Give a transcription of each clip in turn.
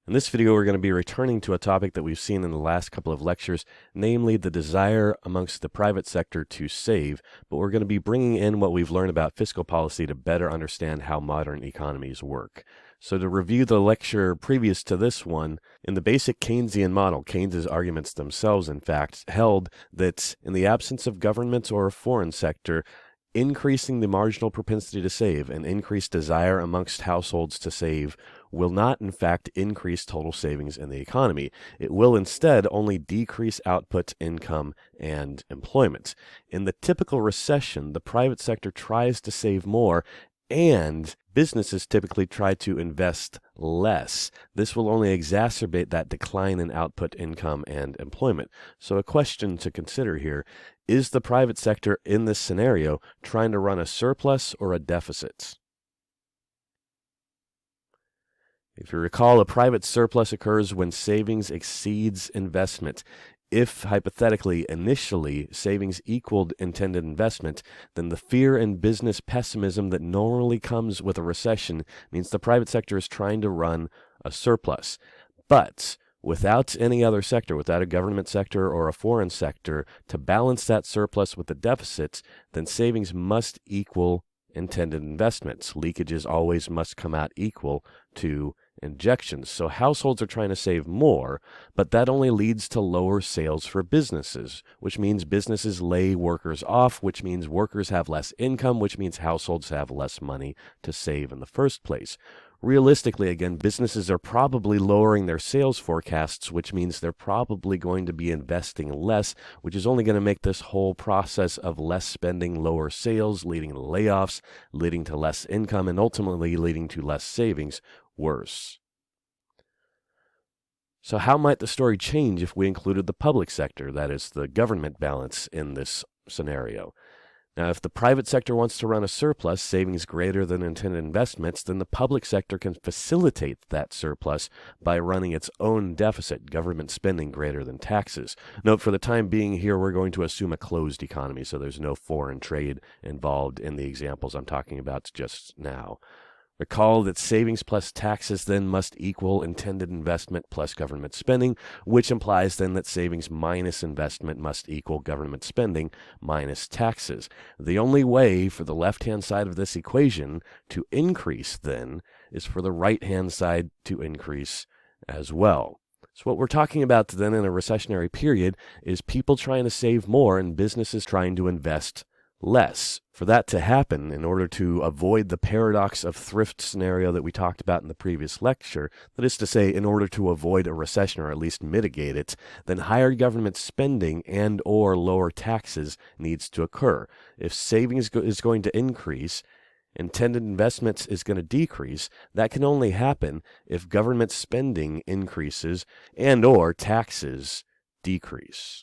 In this video, we're going to be returning to a topic that we've seen in the last couple of lectures, namely the desire amongst the private sector to save, but we're going to be bringing in what we've learned about fiscal policy to better understand how modern economies work. So to review the lecture previous to this one, in the basic Keynesian model, Keynes's arguments themselves, in fact, held that in the absence of government or a foreign sector, increasing the marginal propensity to save and increased desire amongst households to save will not, in fact, increase total savings in the economy. It will instead only decrease output, income, and employment. In the typical recession, the private sector tries to save more, and businesses typically try to invest less. This will only exacerbate that decline in output, income, and employment. So a question to consider here: is the private sector in this scenario trying to run a surplus or a deficit? If you recall, a private surplus occurs when savings exceeds investment. If, hypothetically, initially savings equaled intended investment, then the fear and business pessimism that normally comes with a recession means the private sector is trying to run a surplus. But without any other sector, without a government sector or a foreign sector to balance that surplus with the deficit, then savings must equal intended investments. Leakages always must come out equal to injections. So households are trying to save more, but that only leads to lower sales for businesses, which means businesses lay workers off, which means workers have less income, which means households have less money to save in the first place. Realistically, again, businesses are probably lowering their sales forecasts, which means they're probably going to be investing less, which is only going to make this whole process of less spending, lower sales, leading to layoffs, leading to less income, and ultimately leading to less savings, worse. So how might the story change if we included the public sector, that is, the government balance, in this scenario? Now, if the private sector wants to run a surplus, savings greater than intended investments, then the public sector can facilitate that surplus by running its own deficit, government spending greater than taxes. Note, for the time being here, we're going to assume a closed economy, so there's no foreign trade involved in the examples I'm talking about just now. Recall that savings plus taxes then must equal intended investment plus government spending, which implies then that savings minus investment must equal government spending minus taxes. The only way for the left-hand side of this equation to increase then is for the right-hand side to increase as well. So what we're talking about then in a recessionary period is people trying to save more and businesses trying to invest less. For that to happen, in order to avoid the paradox of thrift scenario that we talked about in the previous lecture, that is to say, in order to avoid a recession or at least mitigate it, then higher government spending and or lower taxes needs to occur. If savings is going to increase, intended investments is going to decrease. That can only happen if government spending increases and or taxes decrease.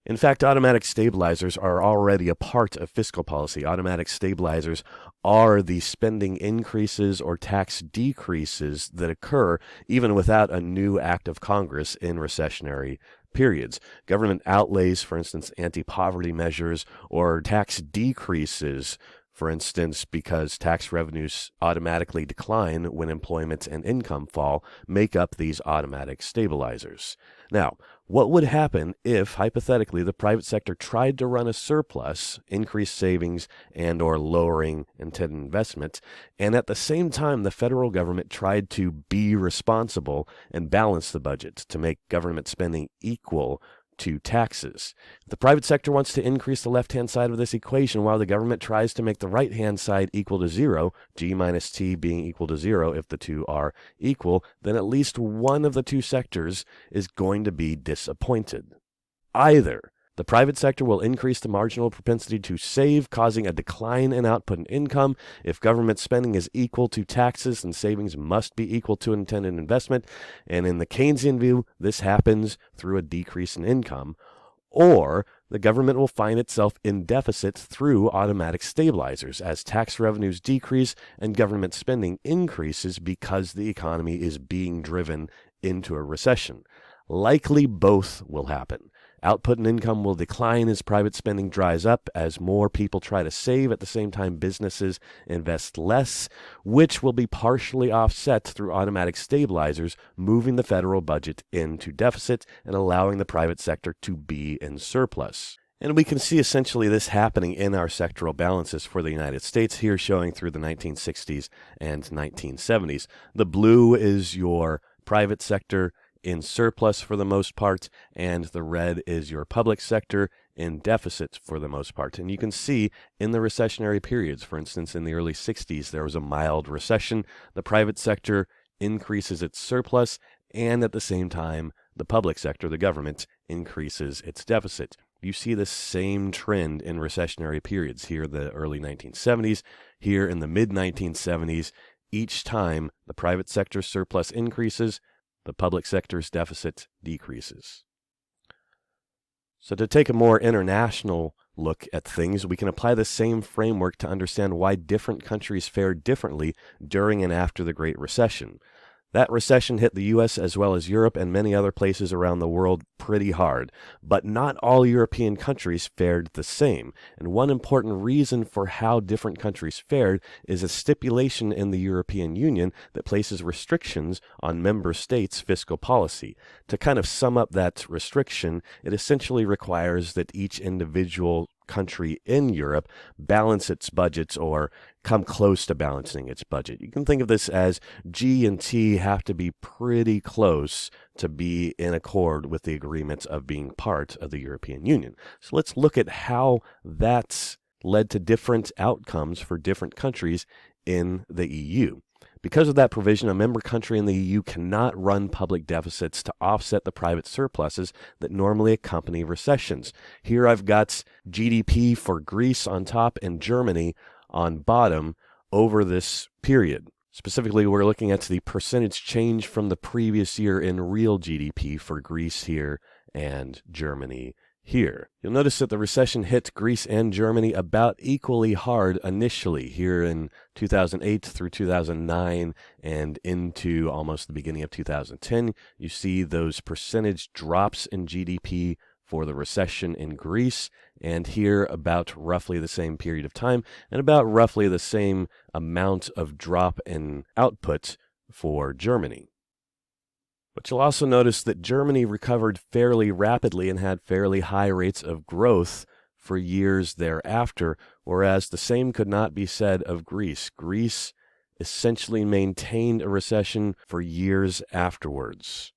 In fact, automatic stabilizers are already a part of fiscal policy. Automatic stabilizers are the spending increases or tax decreases that occur even without a new act of Congress in recessionary periods. Government outlays, for instance, anti-poverty measures, or tax decreases, for instance, because tax revenues automatically decline when employment and income fall, make up these automatic stabilizers. Now, what would happen if, hypothetically, the private sector tried to run a surplus, increase savings, and or lowering intended investment, and at the same time the federal government tried to be responsible and balance the budget to make government spending equal to taxes? If the private sector wants to increase the left-hand side of this equation while the government tries to make the right-hand side equal to zero, G minus T being equal to zero if the two are equal, then at least one of the two sectors is going to be disappointed. Either the private sector will increase the marginal propensity to save, causing a decline in output and income. If government spending is equal to taxes, then savings must be equal to intended investment. And in the Keynesian view, this happens through a decrease in income. Or the government will find itself in deficit through automatic stabilizers as tax revenues decrease and government spending increases because the economy is being driven into a recession. Likely both will happen. Output and income will decline as private spending dries up, as more people try to save. At the same time, businesses invest less, which will be partially offset through automatic stabilizers, moving the federal budget into deficit and allowing the private sector to be in surplus. And we can see essentially this happening in our sectoral balances for the United States, here showing through the 1960s and 1970s. The blue is your private sector in surplus for the most part, and the red is your public sector in deficit for the most part. And you can see in the recessionary periods, for instance, in the early 60s, there was a mild recession. The private sector increases its surplus, and at the same time, the public sector, the government, increases its deficit. You see the same trend in recessionary periods here, the early 1970s, here in the mid-1970s. Each time the private sector surplus increases, the public sector's deficit decreases. So to take a more international look at things, we can apply the same framework to understand why different countries fared differently during and after the Great Recession. That recession hit the U.S. as well as Europe and many other places around the world pretty hard, but not all European countries fared the same. And one important reason for how different countries fared is a stipulation in the European Union that places restrictions on member states' fiscal policy. To kind of sum up that restriction, it essentially requires that each individual country in Europe balance its budgets or come close to balancing its budget. You can think of this as G and T have to be pretty close to be in accord with the agreements of being part of the European Union. So let's look at how that's led to different outcomes for different countries in the EU. Because of that provision, a member country in the EU cannot run public deficits to offset the private surpluses that normally accompany recessions. Here I've got GDP for Greece on top and Germany on bottom over this period. Specifically, we're looking at the percentage change from the previous year in real GDP for Greece here and Germany here. You'll notice that the recession hit Greece and Germany about equally hard initially here in 2008 through 2009 and into almost the beginning of 2010. You see those percentage drops in GDP for the recession in Greece, and here about roughly the same period of time and about roughly the same amount of drop in output for Germany. But you'll also notice that Germany recovered fairly rapidly and had fairly high rates of growth for years thereafter, whereas the same could not be said of Greece. Greece essentially maintained a recession for years afterwards.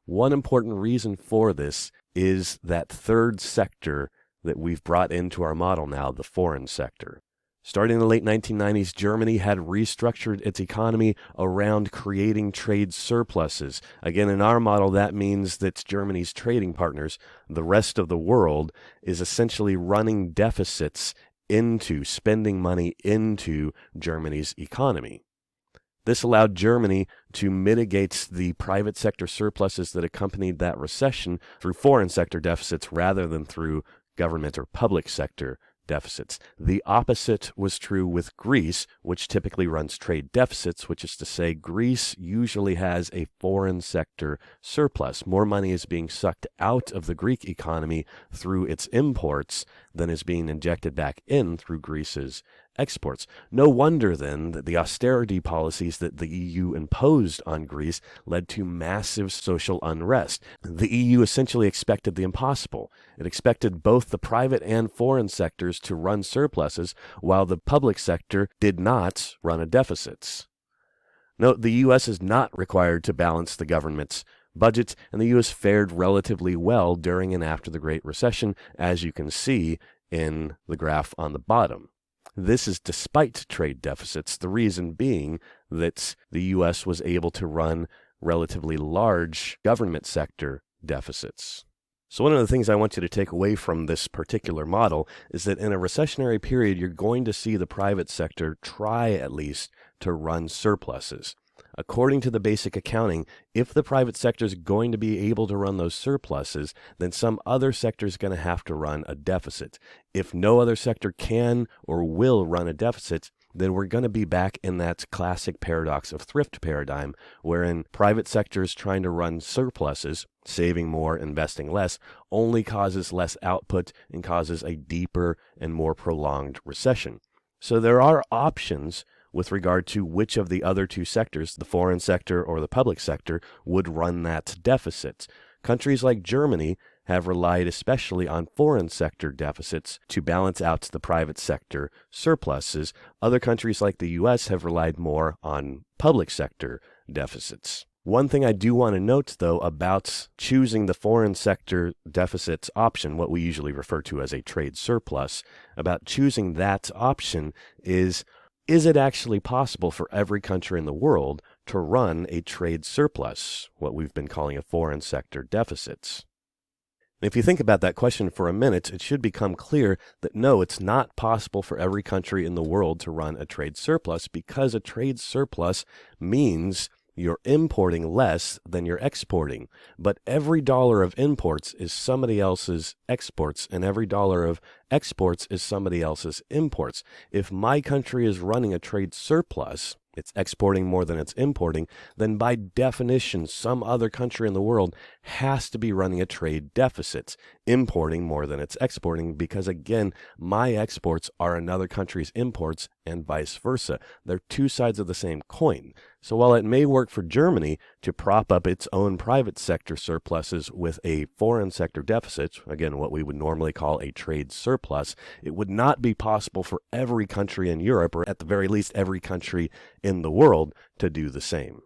One important reason for this is that third sector that we've brought into our model now, the foreign sector. Starting in the late 1990s, Germany had restructured its economy around creating trade surpluses. Again, in our model, that means that Germany's trading partners, the rest of the world, is essentially running deficits into, spending money into Germany's economy. This allowed Germany to mitigate the private sector surpluses that accompanied that recession through foreign sector deficits rather than through government or public sector deficits. The opposite was true with Greece, which typically runs trade deficits, which is to say Greece usually has a foreign sector surplus. More money is being sucked out of the Greek economy through its imports than is being injected back in through Greece's exports. No wonder then that the austerity policies that the EU imposed on Greece led to massive social unrest. The EU essentially expected the impossible. It expected both the private and foreign sectors to run surpluses, while the public sector did not run a deficit. Note, the U.S. is not required to balance the government's budget, and the U.S. fared relatively well during and after the Great Recession, as you can see in the graph on the bottom. This is despite trade deficits, the reason being that the U.S. was able to run relatively large government sector deficits. So one of the things I want you to take away from this particular model is that in a recessionary period, you're going to see the private sector try at least to run surpluses. According to the basic accounting, if the private sector is going to be able to run those surpluses, then some other sector is going to have to run a deficit. If no other sector can or will run a deficit, then we're going to be back in that classic paradox of thrift paradigm, wherein private sectors trying to run surpluses, saving more, investing less, only causes less output and causes a deeper and more prolonged recession. So there are options with regard to which of the other two sectors, the foreign sector or the public sector, would run that deficit. Countries like Germany have relied especially on foreign sector deficits to balance out the private sector surpluses. Other countries like the U.S. have relied more on public sector deficits. One thing I do want to note, though, about choosing the foreign sector deficits option, what we usually refer to as a trade surplus, about choosing that option is it actually possible for every country in the world to run a trade surplus, what we've been calling a foreign sector deficits? If you think about that question for a minute, it should become clear that no, it's not possible for every country in the world to run a trade surplus, because a trade surplus means you're importing less than you're exporting. But every dollar of imports is somebody else's exports, and every dollar of exports is somebody else's imports. If my country is running a trade surplus, it's exporting more than it's importing, then by definition, some other country in the world has to be running a trade deficit, importing more than it's exporting, because again, my exports are another country's imports and vice versa. They're two sides of the same coin. So while it may work for Germany to prop up its own private sector surpluses with a foreign sector deficit, again, what we would normally call a trade surplus, it would not be possible for every country in Europe, or at the very least every country in the world, to do the same.